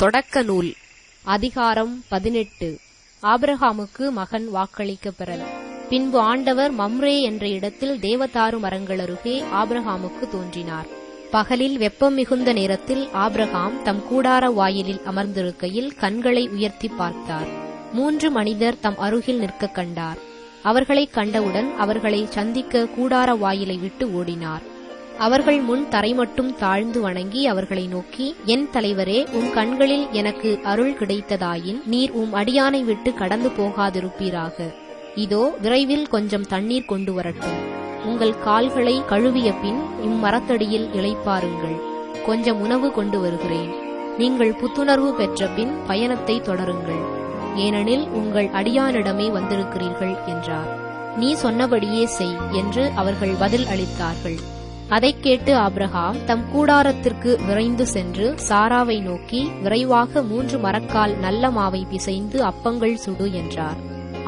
தொடக்க நூல் அதிகாரம் 18. ஆபிரகாமுக்கு மகன் வாக்களிக்கப் பெறல். பின்பு ஆண்டவர் மம்ரே என்ற இடத்தில் தேவதாரு மரங்கள் அருகே ஆபிரகாமுக்கு தோன்றினார். பகலில் வெப்பம் மிகுந்த நேரத்தில் ஆபிரகாம் தம் கூடார வாயிலில் அமர்ந்திருக்கையில் கண்களை உயர்த்தி பார்த்தார். 3 மனிதர் தம் அருகில் நிற்க கண்டார். அவர்களைக் கண்டவுடன் அவர்களை சந்திக்க கூடார வாயிலை விட்டு ஓடினார். அவர்கள் முன் தரை மட்டும் தாழ்ந்து வணங்கி அவர்களை நோக்கி, என் தலைவரே, உம் கண்களில் எனக்கு அருள் கிடைத்ததாயின் நீர் உம் அடியானை விட்டு கடந்து போகாதிருப்பீராக. இதோ விரைவில் கொஞ்சம் தண்ணீர் கொண்டு வரட்டும். உங்கள் கால்களை கழுவிய பின் இம்மரத்தடியில் இளைப்பாருங்கள். கொஞ்சம் உணவு கொண்டு வருகிறேன். நீங்கள் புத்துணர்வு பெற்ற பின் பயணத்தை தொடருங்கள். ஏனெனில் உங்கள் அடியானிடமே வந்திருக்கிறீர்கள் என்றார். நீ சொன்னபடியே செய் என்று அவர்கள் பதில் அளித்தார்கள். அதைக் கேட்டு ஆபிரகாம் தம் கூடாரத்திற்கு விரைந்து சென்று சாராவை நோக்கி, விரைவாக 3 மரக்கால் நல்ல மாவை பிசைந்து அப்பங்கள் சுடு என்றார்.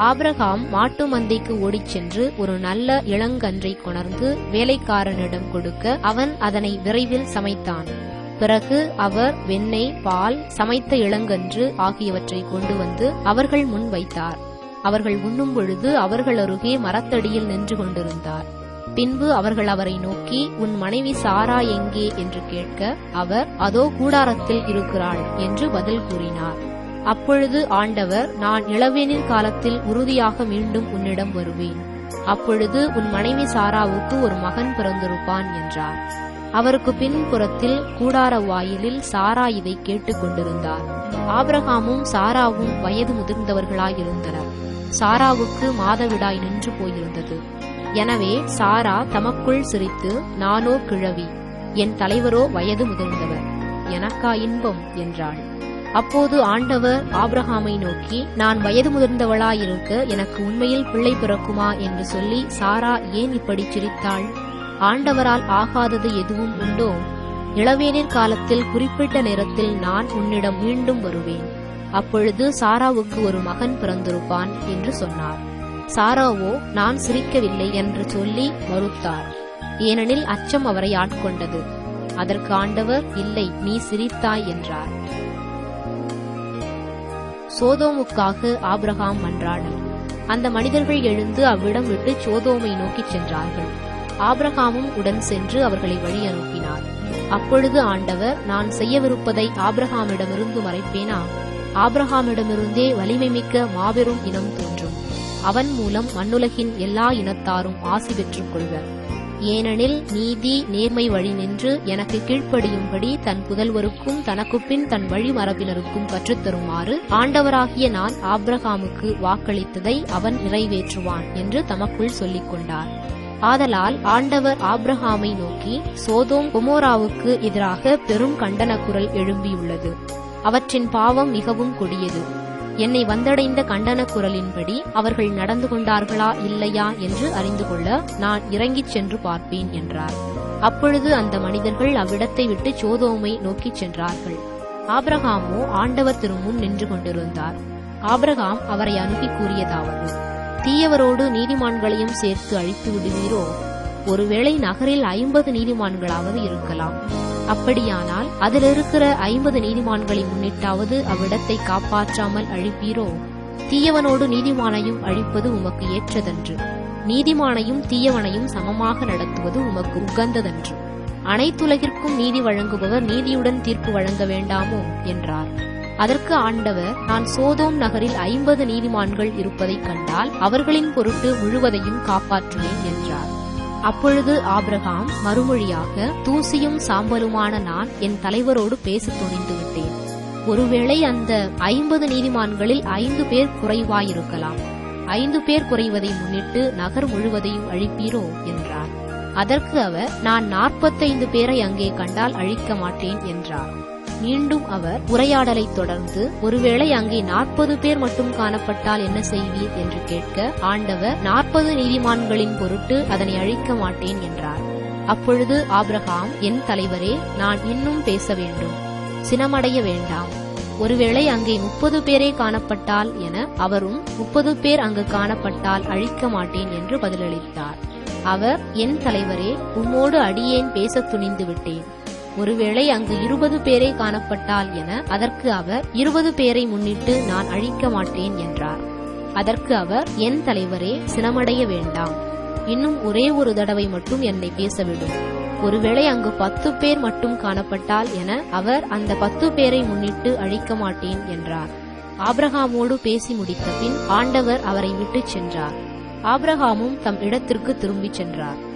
ஆபிரகாம் மாட்டு மந்தைக்கு ஓடிச் சென்று ஒரு நல்ல இளங்கன்றை கொணர்ந்து வேலைக்காரனிடம் கொடுக்க அவன் அதனை விரைவில் சமைத்தான். பிறகு அவர் வெண்ணெய், பால், சமைத்த இளங்கன்று ஆகியவற்றை கொண்டு வந்து அவர்கள் முன் வைத்தார். அவர்கள் உண்ணும் பொழுது அவர்கள் அருகே மரத்தடியில் நின்று கொண்டிருந்தார். பின்பு அவர்கள் அவரை நோக்கி, உன் மனைவி சாரா எங்கே என்று கேட்க அவர், அதோ கூடாரத்தில் இருக்கிறாள் என்று பதில் கூறினார். அப்பொழுது ஆண்டவர், நான் இளவேனில் காலத்தில் உறுதியாக மீண்டும் உன்னிடம் வருவேன். அப்பொழுது உன் மனைவி சாராவுக்கு ஒரு மகன் பிறந்திருப்பான் என்றார். அவருக்கு பின்புறத்தில் கூடார வாயிலில் சாரா இதை கேட்டுக் கொண்டிருந்தார். ஆபிரகாமும் சாராவும் வயது முதிர்ந்தவர்களாயிருந்தனர். சாராவுக்கு மாதவிடாய் நின்று போயிருந்தது. எனவே சாரா தமக்குள் சிரித்து, நானோ கிழவி, என் தலைவரோ வயது முதிர்ந்தவர், எனக்கா இன்பம் என்றாள். அப்போது ஆண்டவர் ஆபிரகாமை நோக்கி, நான் வயது முதிர்ந்தவளாயிருக்க எனக்கு உண்மையில் பிள்ளை பிறக்குமா என்று சொல்லி சாரா ஏன் இப்படி சிரித்தாள்? ஆண்டவரால் ஆகாதது எதுவும் உண்டோ? இளவேனிற் காலத்தில் குறிப்பிட்ட நேரத்தில் நான் உன்னிடம் மீண்டும் வருவேன். அப்பொழுது சாராவுக்கு ஒரு மகன் பிறந்திருப்பான் என்று சொன்னார். சாராவோ, நான் சிரிக்கவில்லை என்று சொல்லி மறுத்தார். ஏனெனில் அச்சம் அவரை ஆட்கொண்டது. அதற்கு ஆண்டவர், இல்லை, நீ சிரித்தாய் என்றார். சோதோமுக்காக ஆபிரகாம் மன்றாடல். அந்த மனிதர்கள் எழுந்து அவ்விடம் விட்டு சோதோமை நோக்கிச் சென்றார்கள். ஆபிரகாமும் உடன் சென்று அவர்களை வழி அனுப்பினார். அப்பொழுது ஆண்டவர், நான் செய்யவிருப்பதை ஆபிரகாமிடமிருந்து மறைப்பேனா? ஆபிரகாமிடமிருந்தே வலிமை மிக்க மாபெரும் இனம் தோன்றும். அவன் மூலம் மண்ணுலகின் எல்லா இனத்தாரும் ஆசி பெற்றுக் கொள்வர். ஏனெனில் நீதி நேர்மை வழி நின்று எனக்கு கீழ்ப்படியும்படி தன் புதல்வருக்கும் தனக்குப்பின் தன் வழி மரபினருக்கும் கற்றுத்தருமாறு ஆண்டவராகிய நான் ஆபிரகாமுக்கு வாக்களித்ததை அவன் நிறைவேற்றுவான் என்று தமக்குள் சொல்லிக் கொண்டார். ஆதலால் ஆண்டவர் ஆபிரகாமை நோக்கி, சோதோம் கொமோராவுக்கு எதிராக பெரும் கண்டன குரல் எழும்பியுள்ளது. அவற்றின் பாவம் மிகவும் கொடியது. என்னை வந்தடைந்த கண்டன குரலின்படி அவர்கள் நடந்து கொண்டார்களா இல்லையா என்று அறிந்து கொள்ள நான் இறங்கிச் சென்று பார்ப்பேன் என்றார். அப்பொழுது அந்த மனிதர்கள் அவ்விடத்தை விட்டு சோதோமை நோக்கிச் சென்றார்கள். ஆபிரகாமோ ஆண்டவர் திருமுன் நின்று கொண்டிருந்தார். ஆபிரகாம் அவரை அணுகி கூறியதாவது, தீயவரோடு நீதிமான்களையும் சேர்த்து அழித்து விடுவீரோ? ஒருவேளை நகரில் 50 நீதிமான்களாவது இருக்கலாம். அப்படியானால் அதில் இருக்கிற 50 நீதிமான்களை முன்னிட்டாவது அவ்விடத்தை காப்பாற்றாமல் அழிப்பீரோ? தீயவனோடு நீதிமானையும் அழிப்பது உமக்கு ஏற்றதன்று. நீதிமானையும் தீயவனையும் சமமாக நடத்துவது உமக்கு உகந்ததன்று. அனைத்துலகிற்கும் நீதி வழங்குபவர் நீதியுடன் தீர்ப்பு வழங்க வேண்டாமோ என்றார். அதற்கு ஆண்டவர், நான் சோதோம் நகரில் 50 நீதிமான்கள் இருப்பதைக் கண்டால் அவர்களின் பொருட்டு முழுவதையும் காப்பாற்றுவேன் என்றார். அப்பொழுது ஆபிரகாம் மறுமொழியாக, தூசியும் சாம்பலுமான நான் என் தலைவரோடு பேச துணிந்து விட்டேன். ஒருவேளை அந்த 50 நீதிமான்களில் 5 பேர் குறைவாயிருக்கலாம். 5 பேர் குறைவதை முன்னிட்டு நகர் முழுவதையும் அழிப்பீரோ என்றார். அதற்கு அவர், நான் 45 பேரை அங்கே கண்டால் அழிக்க மாட்டேன் என்றார். மீண்டும் அவர் உரையாடலை தொடர்ந்து, ஒருவேளை அங்கே 40 பேர் மட்டும் காணப்பட்டால் என்ன செய்வீர் என்று கேட்க ஆண்டவர், 40 நீதிமான்களின் பொருட்டு அதனை அழிக்க மாட்டேன் என்றார். அப்பொழுது ஆபிரகாம், என் தலைவரே, நான் இன்னும் பேச வேண்டும், சினமடைய வேண்டாம். ஒருவேளை அங்கே 30 பேரே காணப்பட்டால் என அவரும் 30 பேர் அங்கு காணப்பட்டால் அழிக்க மாட்டேன் என்று பதிலளித்தார். அவர், என் தலைவரே, உம்மோடு அடியேன் பேச துணிந்து விட்டேன். ஒருவேளை அங்கு 20 பேரே காணப்பட்டால் என. அதற்கு அவர், 20 பேரை முன்னிட்டு நான் அழிக்க மாட்டேன் என்றார். அதற்கு அவர், என் தலைவரே, சினமடைய வேண்டாம். இன்னும் ஒரே ஒரு தடவை மட்டும் என்னை பேசவிடும். ஒருவேளை அங்கு 10 பேர் மட்டும் காணப்பட்டால் என. அவர், அந்த 10 பேரை முன்னிட்டு அழிக்க மாட்டேன் என்றார். ஆபிரகாமோடு பேசி முடித்த பின் ஆண்டவர் அவரை விட்டுச் சென்றார். ஆபிரகாமும் தம் இடத்திற்கு திரும்பிச் சென்றார்.